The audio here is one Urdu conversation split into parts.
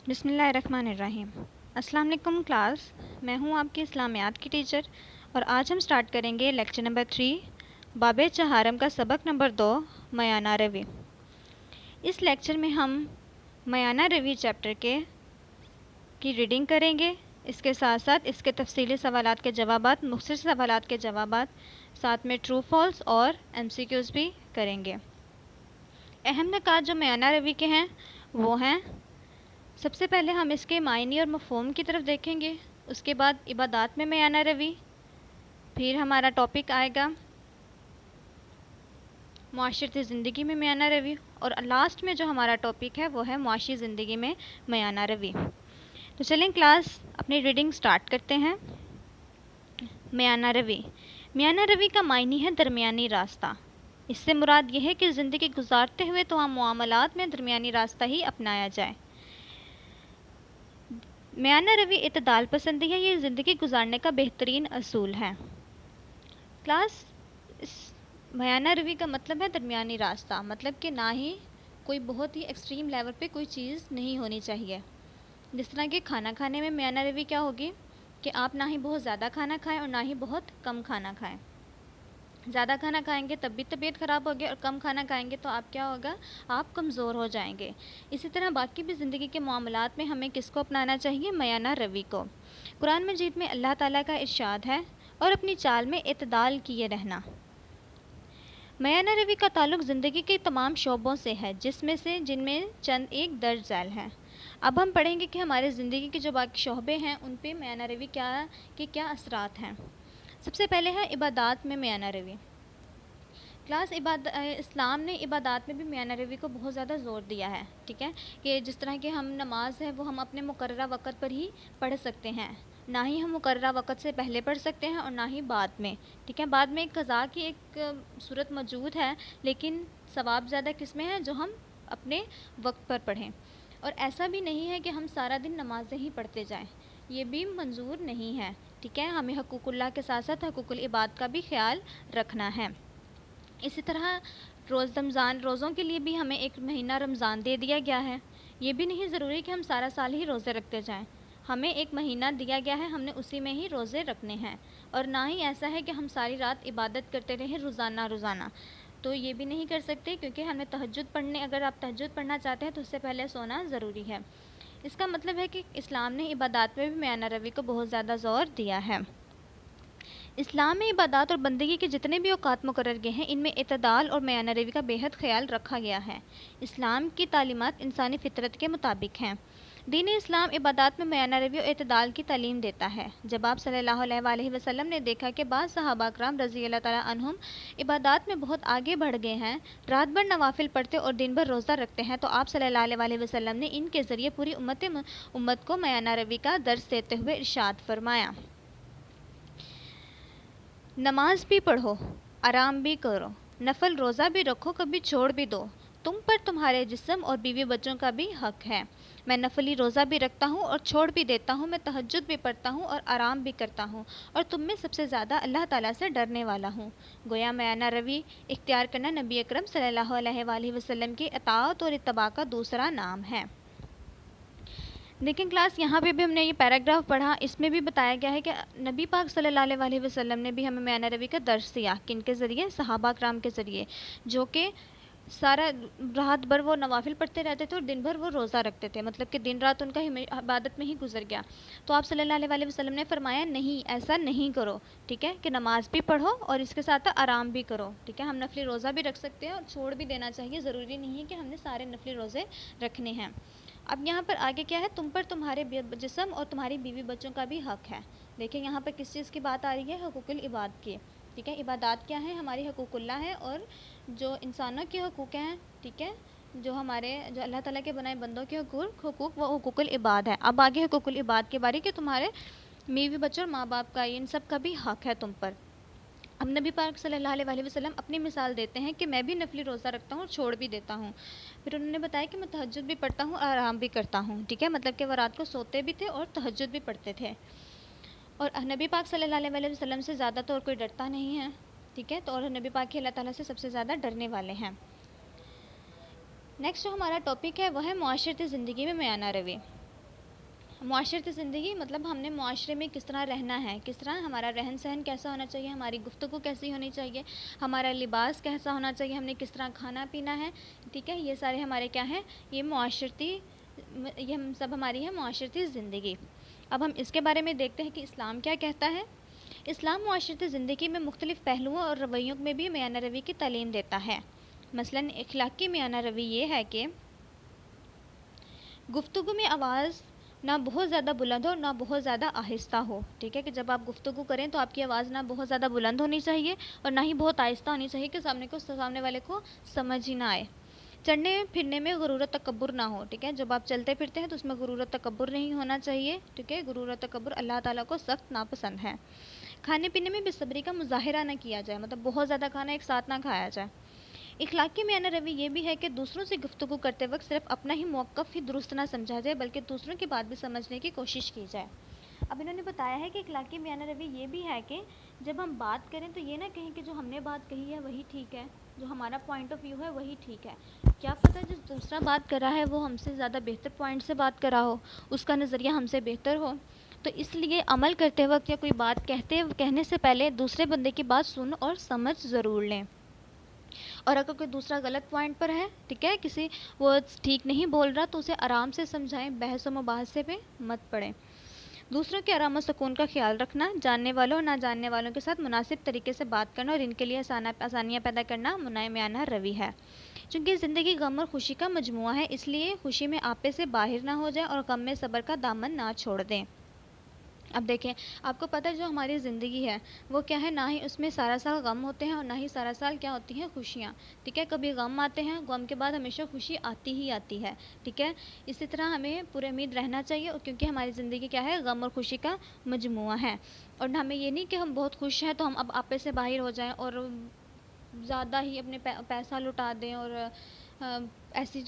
بسم اللہ الرحمن الرحیم۔ السلام علیکم کلاس، میں ہوں آپ کی اسلامیات کی ٹیچر، اور آج ہم سٹارٹ کریں گے لیکچر نمبر 3 باب چہارم کا سبق نمبر 2 میانہ روی۔ اس لیکچر میں ہم میانہ روی چیپٹر کی ریڈنگ کریں گے، اس کے ساتھ ساتھ اس کے تفصیلی سوالات کے جوابات، مختصر سوالات کے جوابات، ساتھ میں ٹرو فالس اور MCQs بھی کریں گے۔ اہم نکات جو میانہ روی کے ہیں وہ ہیں، سب سے پہلے ہم اس کے معنی اور مفہوم کی طرف دیکھیں گے، اس کے بعد عبادات میں میانہ روی، پھر ہمارا ٹاپک آئے گا معاشرتی زندگی میں میانہ روی، اور لاسٹ میں جو ہمارا ٹاپک ہے وہ ہے معاشی زندگی میں میانہ روی۔ تو چلیں کلاس اپنی ریڈنگ سٹارٹ کرتے ہیں۔ میانہ روی، میانہ روی کا معنی ہے درمیانی راستہ۔ اس سے مراد یہ ہے کہ زندگی گزارتے ہوئے تمام معاملات میں درمیانی راستہ ہی اپنایا جائے۔ میانہ روی اعتدال پسندی ہے، یہ زندگی گزارنے کا بہترین اصول ہے۔ کلاس اس میانہ روی کا مطلب ہے درمیانی راستہ، مطلب کہ نہ ہی کوئی بہت ہی ایکسٹریم لیول پہ کوئی چیز نہیں ہونی چاہیے۔ جس طرح کہ کھانا کھانے میں میانہ روی کیا ہوگی کہ آپ نہ ہی بہت زیادہ کھانا کھائیں اور نہ ہی بہت کم کھانا کھائیں۔ زیادہ کھانا کھائیں گے تب بھی طبیعت خراب ہوگی، اور کم کھانا کھائیں گے تو آپ کیا ہوگا، آپ کمزور ہو جائیں گے۔ اسی طرح باقی بھی زندگی کے معاملات میں ہمیں کس کو اپنانا چاہیے، میانہ روی کو۔ قرآن مجید میں اللہ تعالیٰ کا ارشاد ہے، اور اپنی چال میں اعتدال کیے رہنا۔ میانہ روی کا تعلق زندگی کے تمام شعبوں سے ہے، جن میں چند ایک درج ذیل ہیں۔ اب ہم پڑھیں گے کہ ہمارے زندگی کے جو باقی شعبے ہیں ان پہ میانہ روی کے کیا اثرات ہیں۔ سب سے پہلے ہے عبادات میں میانہ روی۔ کلاس اسلام نے عبادات میں بھی میانہ روی کو بہت زیادہ زور دیا ہے، ٹھیک ہے، کہ جس طرح کہ ہم نماز ہے وہ ہم اپنے مقررہ وقت پر ہی پڑھ سکتے ہیں، نہ ہی ہم مقررہ وقت سے پہلے پڑھ سکتے ہیں اور نہ ہی بعد میں، ٹھیک ہے۔ بعد میں قضا کی ایک صورت موجود ہے، لیکن ثواب زیادہ کس میں ہے، جو ہم اپنے وقت پر پڑھیں۔ اور ایسا بھی نہیں ہے کہ ہم سارا دن نمازیں ہی پڑھتے جائیں، یہ بھی منظور نہیں ہے، ٹھیک ہے۔ ہمیں حقوق اللہ کے ساتھ ساتھ حقوق العباد کا بھی خیال رکھنا ہے۔ اسی طرح روزوں کے لیے بھی ہمیں ایک مہینہ رمضان دے دیا گیا ہے۔ یہ بھی نہیں ضروری کہ ہم سارا سال ہی روزے رکھتے جائیں، ہمیں ایک مہینہ دیا گیا ہے، ہم نے اسی میں ہی روزے رکھنے ہیں، اور نہ ہی ایسا ہے کہ ہم ساری رات عبادت کرتے رہیں روزانہ، تو یہ بھی نہیں کر سکتے، کیونکہ ہمیں اگر آپ تہجد پڑھنا چاہتے ہیں تو اس سے پہلے سونا ضروری ہے۔ اس کا مطلب ہے کہ اسلام نے عبادات میں بھی میانہ روی کو بہت زیادہ زور دیا ہے۔ اسلام میں عبادات اور بندگی کے جتنے بھی اوقات مقرر گئے ہیں، ان میں اعتدال اور میانہ روی کا بے حد خیال رکھا گیا ہے۔ اسلام کی تعلیمات انسانی فطرت کے مطابق ہیں۔ دین اسلام عبادات میں میانہ روی اور اعتدال کی تعلیم دیتا ہے۔ جب آپ صلی اللہ علیہ وآلہ وسلم نے دیکھا کہ بعض صحابہ کرام رضی اللہ تعالیٰ عنہم عبادات میں بہت آگے بڑھ گئے ہیں، رات بھر نوافل پڑھتے اور دن بھر روزہ رکھتے ہیں، تو آپ صلی اللہ علیہ وآلہ وسلم نے ان کے ذریعے پوری امت کو میانہ روی کا درس دیتے ہوئے ارشاد فرمایا، نماز بھی پڑھو، آرام بھی کرو، نفل روزہ بھی رکھو، کبھی چھوڑ بھی دو، تم پر تمہارے جسم اور بیوی بچوں کا بھی حق ہے۔ میں نفلی روزہ بھی رکھتا ہوں اور چھوڑ بھی دیتا ہوں، میں تہجد بھی پڑھتا ہوں اور آرام بھی کرتا ہوں، اور تم میں سب سے زیادہ اللہ تعالیٰ سے ڈرنے والا ہوں۔ گویا میانہ روی اختیار کرنا نبی اکرم صلی اللہ علیہ وآلہ وسلم کی اطاعت اور اتباع کا دوسرا نام ہے۔ لیکن کلاس یہاں پہ بھی ہم نے یہ پیراگراف پڑھا، اس میں بھی بتایا گیا ہے کہ نبی پاک صلی اللہ علیہ وآلہ وسلم نے بھی ہمیں میانہ روی کا درس دیا، کن کے ذریعے، صحابہ کرام کے ذریعے، جو کہ سارا رات بھر وہ نوافل پڑھتے رہتے تھے اور دن بھر وہ روزہ رکھتے تھے، مطلب کہ دن رات ان کا عبادت میں ہی گزر گیا۔ تو آپ صلی اللہ علیہ وآلہ وسلم نے فرمایا نہیں، ایسا نہیں کرو، ٹھیک ہے، کہ نماز بھی پڑھو اور اس کے ساتھ آرام بھی کرو، ٹھیک ہے۔ ہم نفلی روزہ بھی رکھ سکتے ہیں اور چھوڑ بھی دینا چاہیے، ضروری نہیں ہے کہ ہم نے سارے نفلی روزے رکھنے ہیں۔ اب یہاں پر آگے کیا ہے، تم پر تمہارے جسم اور تمہاری بیوی بچوں کا بھی حق ہے۔ دیکھیں یہاں پر کس چیز کی بات آ رہی ہے، حقوق العباد کی، ٹھیک ہے۔ عبادات کیا ہیں، ہماری حقوق اللہ ہے، اور جو انسانوں کے حقوق ہیں، ٹھیک ہے، جو اللہ تعالیٰ کے بنائے بندوں کے حقوق وہ حقوق العباد ہے۔ اب آگے حقوق العباد کے بارے کہ تمہارے بیوی بچوں اور ماں باپ کا، ان سب کا بھی حق ہے تم پر۔ اب نبی پاک صلی اللہ علیہ وآلہ وسلم اپنی مثال دیتے ہیں کہ میں بھی نفلی روزہ رکھتا ہوں اور چھوڑ بھی دیتا ہوں۔ پھر انہوں نے بتایا کہ میں تہجد بھی پڑھتا ہوں اور آرام بھی کرتا ہوں، ٹھیک ہے، مطلب کہ وہ رات کو سوتے بھی تھے اور تہجد بھی پڑھتے تھے۔ اور نبی پاک صلی اللہ علیہ وآلہ وسلم سے زیادہ تو اور کوئی ڈرتا نہیں ہے، ٹھیک ہے، تو اور نبی پاک ہی اللہ تعالیٰ سے سب سے زیادہ ڈرنے والے ہیں۔ نیکسٹ جو ہمارا ٹاپک ہے وہ ہے معاشرتی زندگی میں میانہ روی۔ معاشرتی زندگی مطلب ہم نے معاشرے میں کس طرح رہنا ہے، کس طرح ہمارا رہن سہن کیسا ہونا چاہیے، ہماری گفتگو کیسی ہونی چاہیے، ہمارا لباس کیسا ہونا چاہیے، ہم نے کس طرح کھانا پینا ہے، ٹھیک ہے، یہ سارے ہمارے کیا ہیں، یہ ہم سب ہماری ہے معاشرتی زندگی۔ اب ہم اس کے بارے میں دیکھتے ہیں کہ اسلام کیا کہتا ہے۔ اسلام معاشرتی زندگی میں مختلف پہلوؤں اور رویوں میں بھی میانہ روی کی تعلیم دیتا ہے۔ مثلاً اخلاقی میانہ روی یہ ہے کہ گفتگو میں آواز نہ بہت زیادہ بلند ہو نہ بہت زیادہ آہستہ ہو، ٹھیک ہے، کہ جب آپ گفتگو کریں تو آپ کی آواز نہ بہت زیادہ بلند ہونی چاہیے اور نہ ہی بہت آہستہ ہونی چاہیے کہ سامنے والے کو سمجھ ہی نہ آئے۔ چڑھنے پھرنے میں غرور و تکبر نہ ہو، ٹھیک ہے، جب آپ چلتے پھرتے ہیں تو اس میں غرور و تکبر نہیں ہونا چاہیے، ٹھیک ہے، غرور و تکبر اللہ تعالیٰ کو سخت ناپسند ہے۔ کھانے پینے میں بے صبری کا مظاہرہ نہ کیا جائے، مطلب بہت زیادہ کھانا ایک ساتھ نہ کھایا جائے۔ اخلاقی میانہ روی یہ بھی ہے کہ دوسروں سے گفتگو کرتے وقت صرف اپنا ہی موقف ہی درست نہ سمجھا جائے بلکہ دوسروں کی بات بھی سمجھنے کی کوشش کی جائے۔ اب انہوں نے بتایا ہے کہ اخلاقی میانہ روی یہ بھی ہے کہ جب ہم بات کریں تو یہ نہ کہیں کہ جو ہم نے بات کہی ہے وہی ٹھیک ہے، جو ہمارا پوائنٹ آف ویو ہے وہی ٹھیک ہے۔ کیا پتہ جو دوسرا بات کر رہا ہے وہ ہم سے زیادہ بہتر پوائنٹ سے بات کر رہا ہو، اس کا نظریہ ہم سے بہتر ہو، تو اس لیے عمل کرتے وقت یا کوئی بات کہنے سے پہلے دوسرے بندے کی بات سن اور سمجھ ضرور لیں۔ اور اگر کوئی دوسرا غلط پوائنٹ پر ہے، ٹھیک ہے، وہ ٹھیک نہیں بول رہا تو اسے آرام سے سمجھائیں، بحث و مباحثے پہ مت پڑیں۔ دوسروں کے آرام و سکون کا خیال رکھنا، جاننے والوں اور نہ جاننے والوں کے ساتھ مناسب طریقے سے بات کرنا اور ان کے لیے آسانیاں پیدا کرنا میانہ روی ہے۔ چونکہ زندگی غم اور خوشی کا مجموعہ ہے، اس لیے خوشی میں آپے سے باہر نہ ہو جائیں اور غم میں صبر کا دامن نہ چھوڑ دیں۔ اب دیکھیں، آپ کو پتہ ہے جو ہماری زندگی ہے وہ کیا ہے، نہ ہی اس میں سارا سال غم ہوتے ہیں اور نہ ہی سارا سال کیا ہوتی ہیں، خوشیاں، ٹھیک ہے، کبھی غم آتے ہیں، غم کے بعد ہمیشہ خوشی آتی ہی آتی ہے، ٹھیک ہے۔ اسی طرح ہمیں پورے امید رہنا چاہیے کیونکہ ہماری زندگی کیا ہے، غم اور خوشی کا مجموعہ ہے، اور ہمیں یہ نہیں کہ ہم بہت خوش ہیں تو ہم اب آپے سے باہر ہو جائیں اور زیادہ ہی اپنے پیسہ لٹا دیں اور ایسی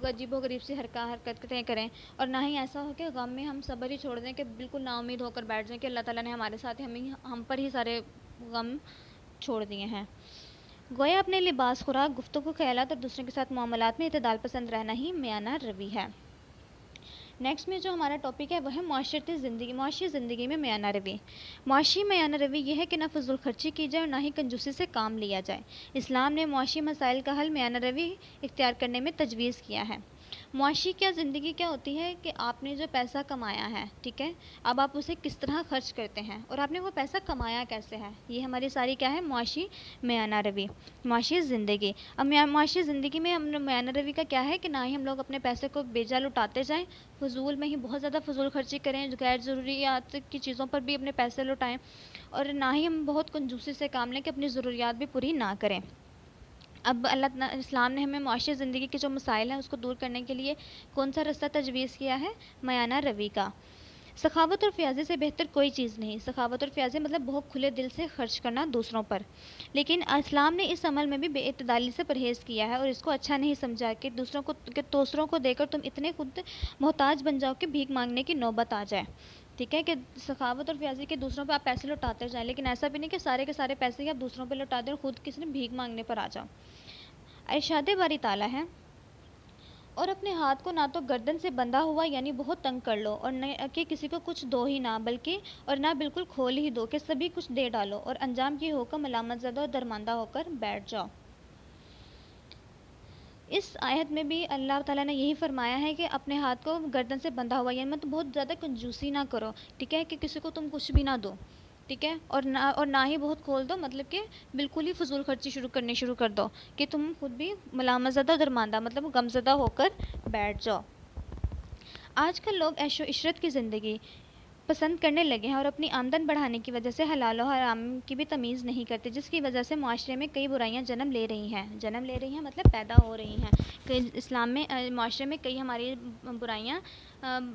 عجیب و غریب سی حرکتیں کریں، اور نہ ہی ایسا ہو کہ غم میں ہم صبر ہی چھوڑ دیں کہ بالکل نا امید ہو کر بیٹھ جائیں کہ اللہ تعالیٰ نے ہمارے ساتھ ہم پر ہی سارے غم چھوڑ دیے ہیں۔ گویا اپنے لباس، خوراک، گفتگو، خیالات اور دوسروں کے ساتھ معاملات میں اعتدال پسند رہنا ہی میانہ روی ہے۔ نیکسٹ میں جو ہمارا ٹاپک ہے وہ ہے معاشی زندگی میں میانہ روی۔ معاشی میانہ روی یہ ہے کہ نہ فضول خرچی کی جائے اور نہ ہی کنجوسی سے کام لیا جائے۔ اسلام نے معاشی مسائل کا حل میانہ روی اختیار کرنے میں تجویز کیا ہے۔ معاشی زندگی کیا ہوتی ہے کہ آپ نے جو پیسہ کمایا ہے، ٹھیک ہے، اب آپ اسے کس طرح خرچ کرتے ہیں اور آپ نے وہ پیسہ کمایا کیسے ہے، یہ ہماری ساری کیا ہے، معاشی میانہ روی، معاشی زندگی۔ اب معاشی زندگی میں ہم میانہ روی کا کیا ہے کہ نہ ہی ہم لوگ اپنے پیسے کو بے جا لٹاتے جائیں، فضول میں ہی بہت زیادہ فضول خرچی کریں، غیر ضروریات کی چیزوں پر بھی اپنے پیسے لٹائیں، اور نہ ہی ہم بہت کنجوسی سے کام لیں کہ اپنی ضروریات بھی پوری نہ کریں۔ اب اسلام نے ہمیں معاشی زندگی کے جو مسائل ہیں اس کو دور کرنے کے لیے کون سا رستہ تجویز کیا ہے، میانہ روی کا۔ سخاوت اور فیاضی سے بہتر کوئی چیز نہیں۔ سخاوت اور فیاضی مطلب بہت کھلے دل سے خرچ کرنا دوسروں پر، لیکن اسلام نے اس عمل میں بھی بے اعتدالی سے پرہیز کیا ہے اور اس کو اچھا نہیں سمجھا کہ دوسروں کو دے کر تم اتنے خود محتاج بن جاؤ کہ بھیک مانگنے کی نوبت آ جائے، ٹھیک ہے، کہ سخاوت اور فیاضی کے دوسروں پہ آپ پیسے لٹاتے جائیں، لیکن ایسا بھی نہیں کہ سارے کے سارے پیسے ہی آپ دوسروں پہ لٹا دیں اور خود کسی نے بھیک مانگنے پر آ جاؤ۔ ارشاد باری تعالیٰ ہے، اور اپنے ہاتھ کو نہ تو گردن سے بندھا ہوا یعنی بہت تنگ کر لو اور نہ کہ کسی کو کچھ دو ہی نہ، بلکہ اور نہ بالکل کھول ہی دو کہ سبھی کچھ دے ڈالو اور انجام کی ہو کر ملامت زدہ اور درماندہ ہو کر بیٹھ جاؤ۔ اس آیت میں بھی اللہ تعالیٰ نے یہی فرمایا ہے کہ اپنے ہاتھ کو گردن سے بندھا ہوا یعنی مطلب بہت زیادہ کنجوسی نہ کرو، ٹھیک ہے، کہ کسی کو تم کچھ بھی نہ دو، ٹھیک ہے، اور نہ ہی بہت کھول دو، مطلب کہ بالکل ہی فضول خرچی کرنی شروع کر دو کہ تم خود بھی ملامت زدہ درماندہ مطلب غم زدہ ہو کر بیٹھ جاؤ۔ آج کل لوگ عیش و عشرت کی زندگی پسند کرنے لگے ہیں اور اپنی آمدن بڑھانے کی وجہ سے حلال و حرام کی بھی تمیز نہیں کرتے، جس کی وجہ سے معاشرے میں کئی برائیاں جنم لے رہی ہیں مطلب پیدا ہو رہی ہیں کہ اسلام میں معاشرے میں کئی ہماری برائیاں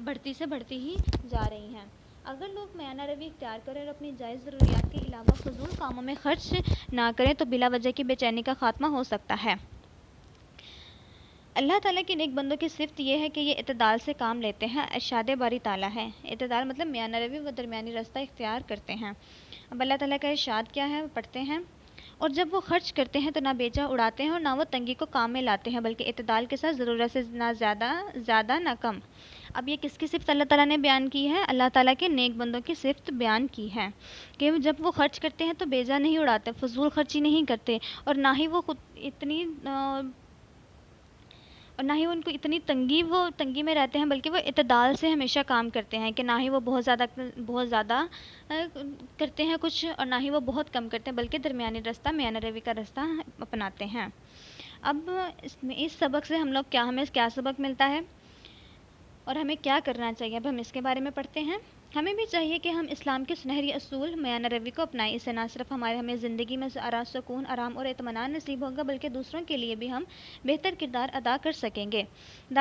بڑھتی سے بڑھتی ہی جا رہی ہیں۔ اگر لوگ میانہ روی اختیار کریں اور اپنی جائز ضروریات کے علاوہ فضول کاموں میں خرچ نہ کریں تو بلا وجہ کی بے چینی کا خاتمہ ہو سکتا ہے۔ اللہ تعالیٰ کے نیک بندوں کی صفت یہ ہے کہ یہ اعتدال سے کام لیتے ہیں۔ ارشاد باری تعالیٰ ہے، اعتدال مطلب میانہ روی و درمیانی راستہ اختیار کرتے ہیں۔ اب اللہ تعالیٰ کا ارشاد کیا ہے، پڑھتے ہیں، اور جب وہ خرچ کرتے ہیں تو نہ بیچا اڑاتے ہیں اور نہ وہ تنگی کو کام میں لاتے ہیں، بلکہ اعتدال کے ساتھ ضرورت سے نہ زیادہ نہ کم۔ اب یہ کس کی صفت اللہ تعالیٰ نے بیان کی ہے؟ اللہ تعالیٰ کے نیک بندوں کی صفت بیان کی ہے کہ جب وہ خرچ کرتے ہیں تو بیجا نہیں اڑاتے، فضول خرچی نہیں کرتے، اور نہ ہی وہ خود اتنی اور نہ ہی ان کو اتنی تنگی میں رہتے ہیں، بلکہ وہ اعتدال سے ہمیشہ کام کرتے ہیں کہ نہ ہی وہ بہت زیادہ کرتے ہیں کچھ، اور نہ ہی وہ بہت کم کرتے ہیں، بلکہ درمیانی راستہ، میانہ روی کا راستہ اپناتے ہیں۔ اب اس سبق سے ہمیں کیا سبق ملتا ہے اور ہمیں کیا کرنا چاہیے، اب ہم اس کے بارے میں پڑھتے ہیں۔ ہمیں بھی چاہیے کہ ہم اسلام کے سنہری اصول میانہ روی کو اپنائیں۔ اس سے نہ صرف ہمیں زندگی میں سکون، آرام اور اطمینان نصیب ہوگا، بلکہ دوسروں کے لیے بھی ہم بہتر کردار ادا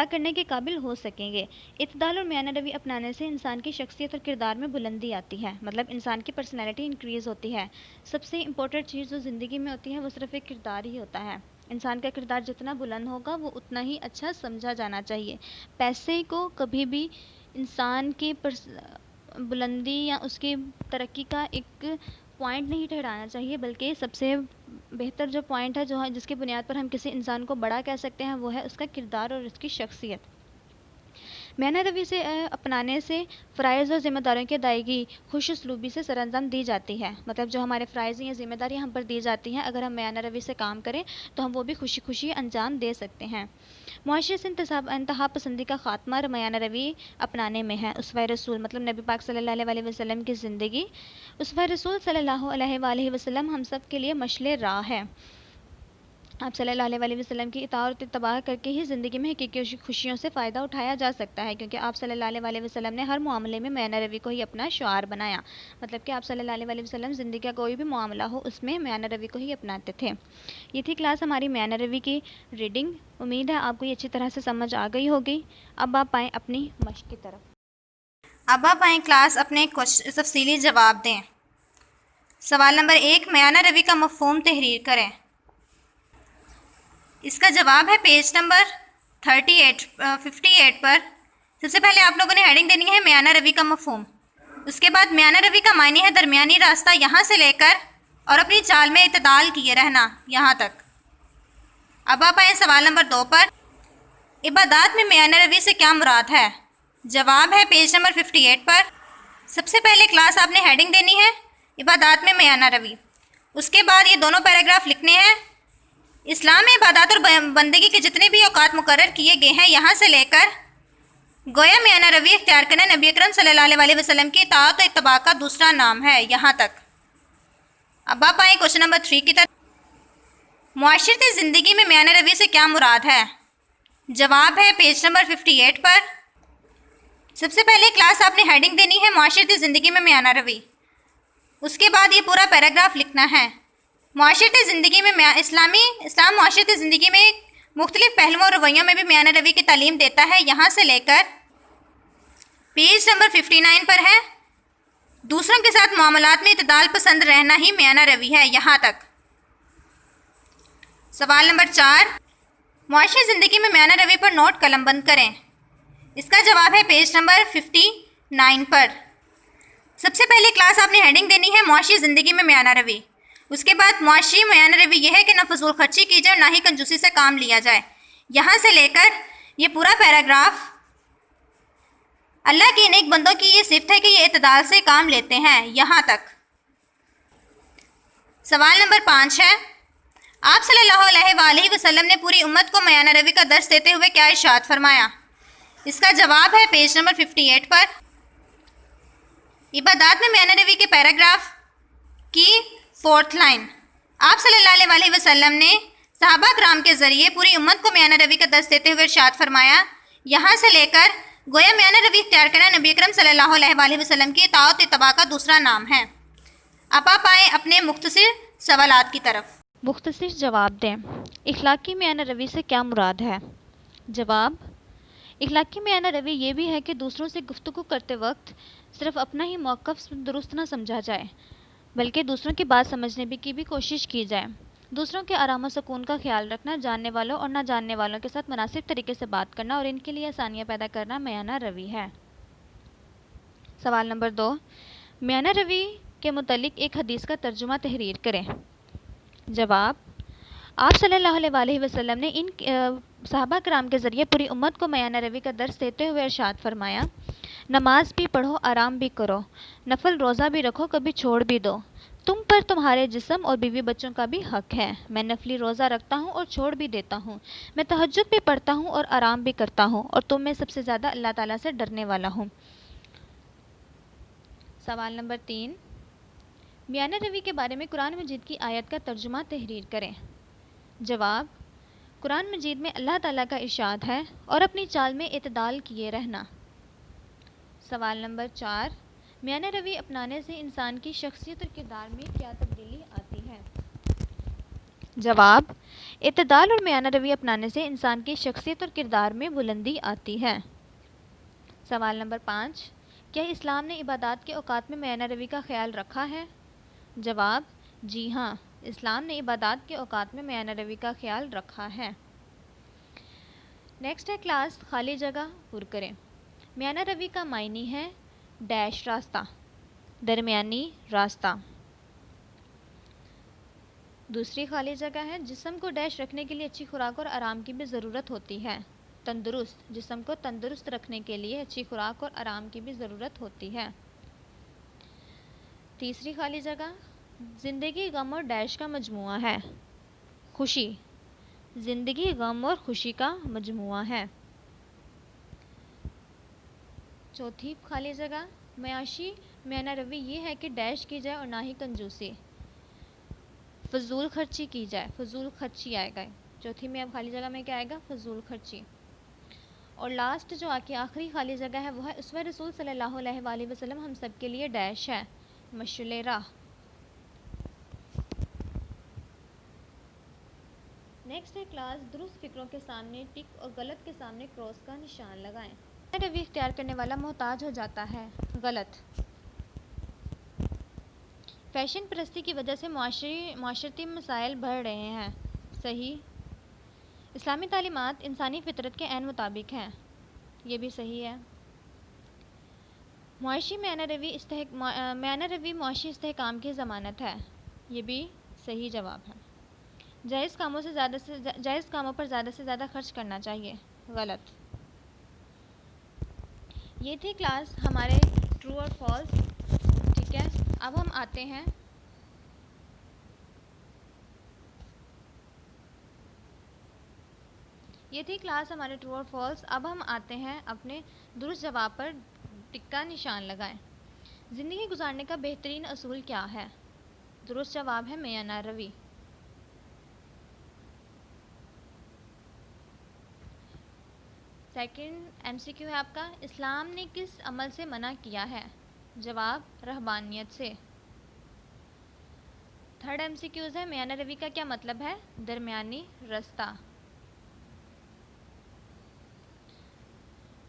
کرنے کے قابل ہو سکیں گے۔ اعتدال اور میانہ روی اپنانے سے انسان کی شخصیت اور کردار میں بلندی آتی ہے، مطلب انسان کی پرسنالٹی انکریز ہوتی ہے۔ سب سے امپورٹنٹ چیز جو زندگی میں ہوتی ہے وہ صرف ایک کردار ہی ہوتا ہے۔ انسان کا کردار جتنا بلند ہوگا وہ اتنا ہی اچھا سمجھا جانا چاہیے۔ پیسے کو کبھی بھی انسان کی بلندی یا اس کی ترقی کا ایک پوائنٹ نہیں ٹھہرانا چاہیے، بلکہ سب سے بہتر جو پوائنٹ ہے جس کی بنیاد پر ہم کسی انسان کو بڑا کہہ سکتے ہیں وہ ہے اس کا کردار اور اس کی شخصیت۔ میانہ روی سے اپنانے سے فرائض اور ذمہ داریوں کی ادائیگی خوش اسلوبی سے سر انجام دی جاتی ہے، مطلب جو ہمارے فرائض یا ذمہ داریاں ہم پر دی جاتی ہیں، اگر ہم میانہ روی سے کام کریں تو ہم وہ بھی خوشی انجام دے سکتے ہیں۔ معاشرے سے انتہا پسندی کا خاتمہ میانہ روی اپنانے میں ہے۔ اسوہ رسول مطلب نبی پاک صلی اللہ علیہ وسلم کی زندگی، اسوہ رسول صلی اللہ علیہ وآلہ وسلم ہم سب کے لیے مشعل راہ ہے۔ آپ صلی اللہ علیہ وسلم کی اطاعت اور اتباع کر کے ہی زندگی میں حقیقی خوشیوں سے فائدہ اٹھایا جا سکتا ہے، کیونکہ آپ صلی اللہ علیہ وسلم نے ہر معاملے میں میانہ روی کو ہی اپنا شعار بنایا، مطلب کہ آپ صلی اللہ علیہ وسلم زندگی کا کوئی بھی معاملہ ہو اس میں میانہ روی کو ہی اپناتے تھے۔ یہ تھی کلاس ہماری میانہ روی کی ریڈنگ۔ امید ہے آپ کو یہ اچھی طرح سے سمجھ آ گئی ہوگی۔ اب آپ آئیں اپنی مشق کی طرف۔ اب آپ آئیں کلاس اپنے تفصیلی جواب دیں۔ سوال نمبر 1، میانہ روی کا مفہوم تحریر کریں۔ اس کا جواب ہے پیج نمبر 58 پر۔ سب سے پہلے آپ لوگوں نے ہیڈنگ دینی ہے میانہ روی کا مفہوم۔ اس کے بعد میانہ روی کا معنی ہے درمیانی راستہ، یہاں سے لے کر اور اپنی چال میں اعتدال کیے رہنا، یہاں تک۔ اب آپ آئیں سوال نمبر 2 پر۔ عبادات میں میانہ روی سے کیا مراد ہے؟ جواب ہے پیج نمبر 58 پر۔ سب سے پہلے کلاس آپ نے ہیڈنگ دینی ہے عبادات میں میانہ روی۔ اس کے بعد یہ دونوں پیراگراف لکھنے ہیں۔ اسلام میں عبادات اور بندگی کے جتنے بھی اوقات مقرر کیے گئے ہیں، یہاں سے لے کر گویا میانہ روی اختیار کرنا نبی اکرم صلی اللہ علیہ وسلم کی اطاعت و اتباع کا دوسرا نام ہے، یہاں تک۔ اب آپ آئیں کوشچن نمبر 3 کی طرف۔ معاشرتی زندگی میں میانہ روی سے کیا مراد ہے؟ جواب ہے پیج نمبر 58 پر۔ سب سے پہلے کلاس آپ نے ہیڈنگ دینی ہے معاشرتی زندگی میں میانہ روی۔ اس کے بعد یہ پورا پیراگراف لکھنا ہے۔ معاشرتی زندگی میں اسلام معاشرتی زندگی میں مختلف پہلوؤں اور رویوں میں بھی میانہ روی کی تعلیم دیتا ہے، یہاں سے لے کر پیج نمبر 59 پر ہے۔ دوسروں کے ساتھ معاملات میں اعتدال پسند رہنا ہی میانہ روی ہے، یہاں تک۔ سوال نمبر 4، معاشرتی زندگی میں میانہ روی پر نوٹ قلم بند کریں۔ اس کا جواب ہے پیج نمبر 59 پر۔ سب سے پہلے کلاس آپ نے ہیڈنگ دینی ہے معاشی زندگی میں میانہ روی۔ اس کے بعد معاشی میانہ روی یہ ہے کہ نہ فضول خرچی کی جائے اور نہ ہی کنجوسی سے کام لیا جائے، یہاں سے لے کر یہ پورا پیراگراف اللہ کے نیک بندوں کی یہ صفت ہے کہ یہ اعتدال سے کام لیتے ہیں، یہاں تک۔ سوال نمبر 5 ہے، آپ صلی اللہ علیہ وآلہ وسلم نے پوری امت کو میانہ روی کا درس دیتے ہوئے کیا ارشاد فرمایا؟ اس کا جواب ہے پیج نمبر 58 پر۔ عبادات میں میانہ روی کے پیراگراف کی 4تھ لائن، آپ صلی اللہ علیہ وآلہ وسلم نے صحابہ کرام کے ذریعے پوری امت کو میانہ روی کا درس دیتے ہوئے ارشاد فرمایا، یہاں سے لے کر گویا میانہ روی اختیار کرنا نبی اکرم صلی اللہ علیہ وآلہ وسلم کی اطاعت و اتباع کا دوسرا نام ہے۔ اب آپ آئیں اپنے مختصر سوالات کی طرف۔ مختصر جواب دیں۔ اخلاقی میانہ روی سے کیا مراد ہے؟ جواب، اخلاقی میانہ روی یہ بھی ہے کہ دوسروں سے گفتگو کرتے وقت صرف اپنا ہی موقف درست نہ سمجھا جائے، بلکہ دوسروں کی بات سمجھنے کی بھی کوشش کی جائے۔ دوسروں کے آرام و سکون کا خیال رکھنا، جاننے والوں اور نہ جاننے والوں کے ساتھ مناسب طریقے سے بات کرنا اور ان کے لیے آسانیاں پیدا کرنا میانہ روی ہے۔ سوال نمبر 2، میانہ روی کے متعلق ایک حدیث کا ترجمہ تحریر کریں۔ جواب، آپ صلی اللہ علیہ وآلہ وسلم نے صحابہ کرام کے ذریعے پوری امت کو میانہ روی کا درس دیتے ہوئے ارشاد فرمایا، نماز بھی پڑھو، آرام بھی کرو، نفل روزہ بھی رکھو، کبھی چھوڑ بھی دو، تم پر تمہارے جسم اور بیوی بچوں کا بھی حق ہے۔ میں نفلی روزہ رکھتا ہوں اور چھوڑ بھی دیتا ہوں، میں تہجد بھی پڑھتا ہوں اور آرام بھی کرتا ہوں، اور تم میں سب سے زیادہ اللہ تعالیٰ سے ڈرنے والا ہوں۔ سوال نمبر 3، میانہ روی کے بارے میں قرآن مجید کی آیت کا ترجمہ تحریر کریں۔ جواب، قرآن مجید میں اللہ تعالیٰ کا ارشاد ہے، اور اپنی چال میں اعتدال کیے رہنا۔ سوال نمبر 4، میانہ روی اپنانے سے انسان کی شخصیت اور کردار میں کیا تبدیلی آتی ہے؟ جواب، اعتدال اور میانہ روی اپنانے سے انسان کی شخصیت اور کردار میں بلندی آتی ہے۔ سوال نمبر 5، کیا اسلام نے عبادات کے اوقات میں میانہ روی کا خیال رکھا ہے؟ جواب، جی ہاں، اسلام نے عبادات کے اوقات میں میانہ روی کا خیال رکھا ہے۔ نیکسٹ ہے کلاس خالی جگہ پر کریں۔ میانہ روی کا معنی ہے ڈیش راستہ، درمیانی راستہ۔ دوسری خالی جگہ ہے جسم کو ڈیش رکھنے کے لیے اچھی خوراک اور آرام کی بھی ضرورت ہوتی ہے، تندرست، جسم کو تندرست رکھنے کے لیے اچھی خوراک اور آرام کی بھی ضرورت ہوتی ہے۔ تیسری خالی جگہ، زندگی غم اور ڈیش کا مجموعہ ہے، خوشی، زندگی غم اور خوشی کا مجموعہ ہے۔ چوتھی خالی جگہ، معاشی میانہ روی یہ ہے کہ ڈیش کی جائے اور نہ ہی کنجوسی، فضول خرچی کی جائے، فضول خرچی آئے گا۔ چوتھی میں اب خالی جگہ میں کیا آئے گا؟ فضول خرچی۔ اور لاسٹ جو آخری خالی جگہ ہے وہ ہے اسوہ رسول صلی اللہ علیہ وآلہ وسلم ہم سب کے لیے ڈیش ہے، مشعل راہ۔ نیکسٹ ہے کلاس درست فکروں کے سامنے ٹک اور غلط کے سامنے کراس کا نشان لگائیں۔ میانہ روی اختیار کرنے والا محتاج ہو جاتا ہے، غلط۔ فیشن پرستی کی وجہ سے معاشرتی مسائل بڑھ رہے ہیں، صحیح۔ اسلامی تعلیمات انسانی فطرت کے عین مطابق ہیں، یہ بھی صحیح ہے۔ میانہ روی معاشی استحکام کی ضمانت ہے، یہ بھی صحیح جواب ہے۔ جائز کاموں پر زیادہ سے زیادہ خرچ کرنا چاہیے، غلط۔ یہ تھی کلاس ہمارے ٹرو اور فالس، ٹھیک ہے۔ اب ہم آتے ہیں اپنے درست جواب پر ٹک کا نشان لگائیں۔ زندگی گزارنے کا بہترین اصول کیا ہے؟ درست جواب ہے میانہ روی۔ سیکنڈ ایم سی کیو ہے آپ کا، اسلام نے کس عمل سے منع کیا ہے؟ جواب، رہبانیت سے۔ تھرڈ ایم سی کیوز ہے، میانہ روی کا کیا مطلب ہے؟ درمیانی راستہ۔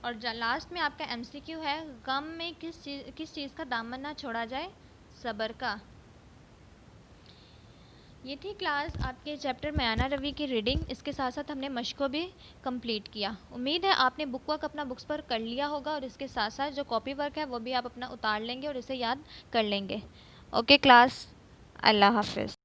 اور لاسٹ میں آپ کا ایم سی کیو ہے، غم میں کس چیز کا دامن نہ چھوڑا جائے؟ صبر کا۔ یہ تھی کلاس آپ کے چیپٹر میانہ روی کی ریڈنگ، اس کے ساتھ ساتھ ہم نے مشق کو بھی کمپلیٹ کیا۔ امید ہے آپ نے بک ورک اپنا بکس پر کر لیا ہوگا، اور اس کے ساتھ ساتھ جو کاپی ورک ہے وہ بھی آپ اپنا اتار لیں گے اور اسے یاد کر لیں گے۔ اوکے کلاس، اللہ حافظ۔